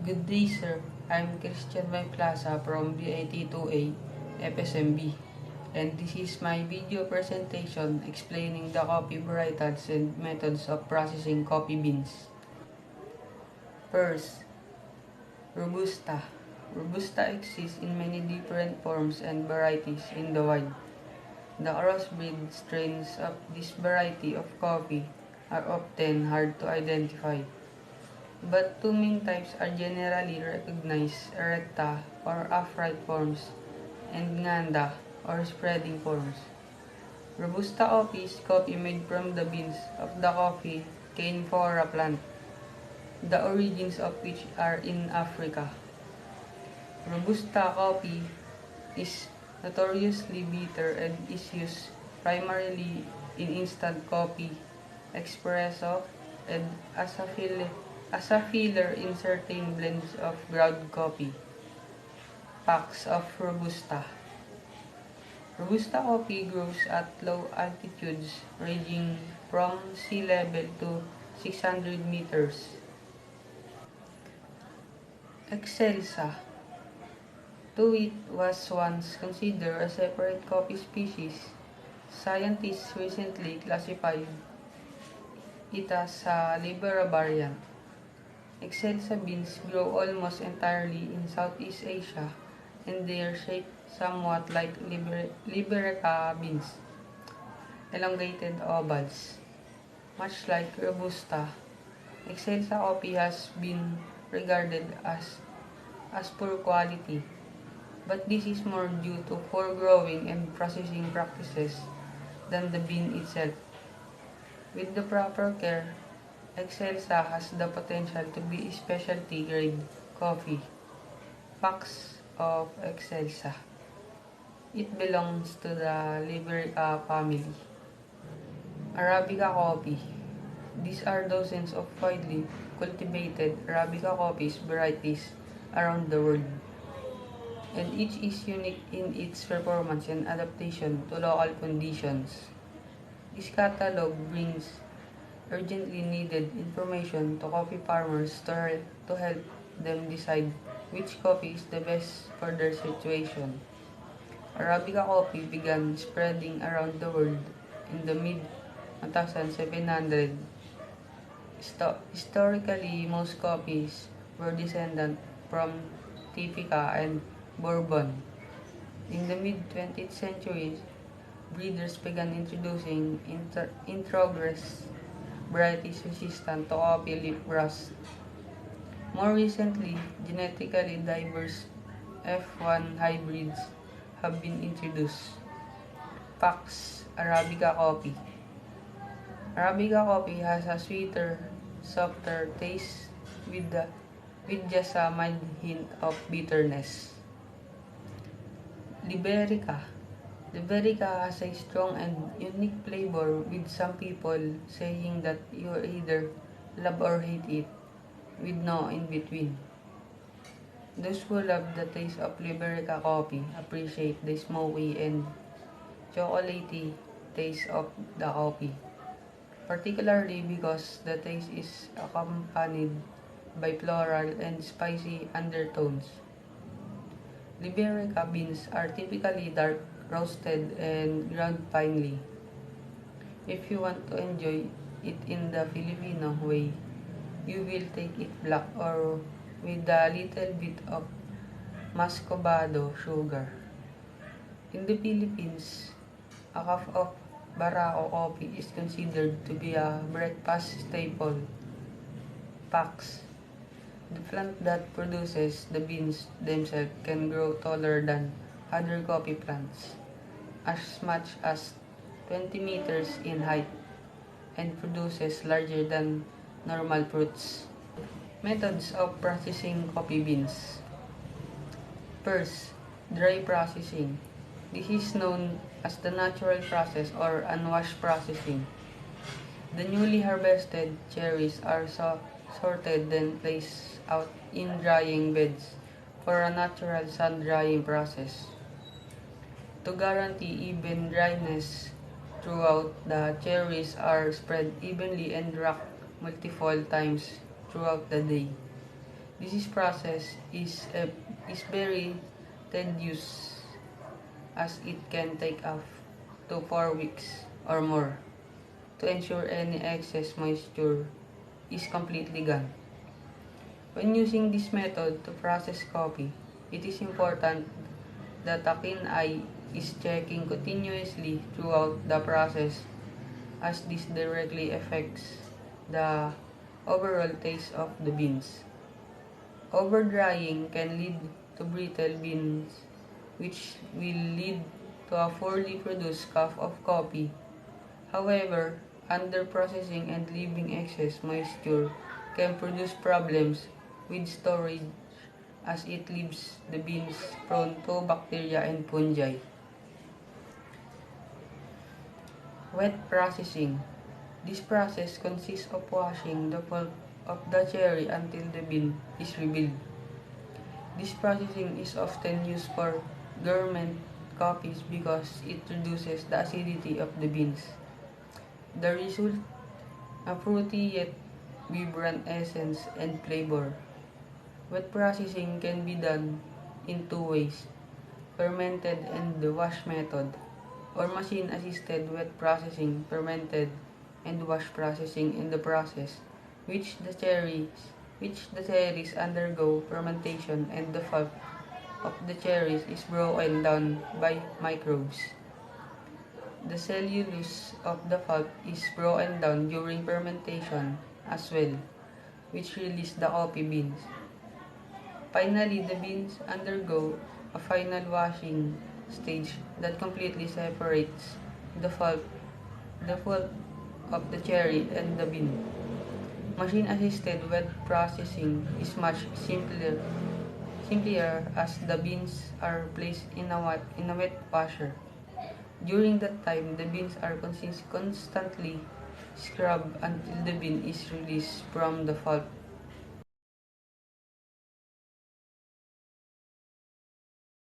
Good day, sir. I'm Christian May Plaza from BIT2A, FSMB, and this is my video presentation explaining the coffee varietals and methods of processing coffee beans. First, Robusta. Robusta exists in many different forms and varieties in the world. The crossbreed strains of this variety of coffee are often hard to identify. But two main types are generally recognized: erecta or upright forms and nganda or spreading forms. Robusta coffee is coffee made from the beans of the coffee Canephora plant, the origins of which are in Africa. Robusta coffee is notoriously bitter and is used primarily in instant coffee, espresso, and as a filler in certain blends of ground coffee. Packs of Robusta. Robusta coffee grows at low altitudes ranging from sea level to 600 meters. Excelsa. Though it was once considered a separate coffee species, scientists recently classified it as a Libera variant. Excelsa beans grow almost entirely in Southeast Asia, and they are shaped somewhat like Liberica beans, elongated ovals. Much like Robusta, Excelsa coffee has been regarded as poor quality, but this is more due to poor growing and processing practices than the bean itself. With the proper care, Excelsa has the potential to be specialty grade coffee. Packs of Excelsa. It belongs to the Liberica family. Arabica coffee. These are dozens of widely cultivated Arabica coffee varieties around the world, and each is unique in its performance and adaptation to local conditions. This catalog brings urgently needed information to coffee farmers to help them decide which coffee is the best for their situation. Arabica coffee began spreading around the world in the mid 1700. Historically, most coffees were descendant from Typica and Bourbon. In the mid-20th century, breeders began introducing introgress varieties resistant to coffee leaf rust. More recently, genetically diverse F1 hybrids have been introduced. Pax Arabica coffee. Arabica coffee has a sweeter, softer taste with just a mild hint of bitterness. Liberica. Liberica has a strong and unique flavor, with some people saying that you either love or hate it, with no in between. Those who love the taste of Liberica coffee appreciate the smoky and chocolatey taste of the coffee, particularly because the taste is accompanied by floral and spicy undertones. Liberica beans are typically dark roasted and ground finely. If you want to enjoy it in the Filipino way, you will take it black or with a little bit of muscovado sugar. In the Philippines, a cup of Barako coffee is considered to be a breakfast staple. Facts. The plant that produces the beans themselves can grow taller than other coffee plants, as much as 20 meters in height, and produces larger than normal fruits. Methods of processing coffee beans. First, dry processing. This is known as the natural process or unwashed processing. The newly harvested cherries are sorted, then placed out in drying beds for a natural sun drying process. To guarantee even dryness throughout, the cherries are spread evenly and racked multiple times throughout the day. This process is very tedious as it can take up to 4 weeks or more to ensure any excess moisture is completely gone. When using this method to process coffee, it is important that a keen eye is checking continuously throughout the process as this directly affects the overall taste of the beans. Overdrying can lead to brittle beans, which will lead to a poorly produced cup of coffee. However, underprocessing and leaving excess moisture can produce problems with storage as it leaves the beans prone to bacteria and fungi. Wet processing. This process consists of washing the pulp of the cherry until the bean is revealed. This processing is often used for gourmet coffees because it reduces the acidity of the beans. The result, a fruity yet vibrant essence and flavor. Wet processing can be done in two ways: fermented and the wash method, or machine-assisted wet processing, fermented and wash processing in the process, which the cherries undergo fermentation and the pulp of the cherries is broken down by microbes. The cellulose of the pulp is broken down during fermentation as well, which release the coffee beans. Finally, the beans undergo a final washing stage that completely separates the pulp of the cherry and the bean. Machine-assisted wet processing is much simpler as the beans are placed in a wet washer. During that time, the beans are constantly scrubbed until the bean is released from the pulp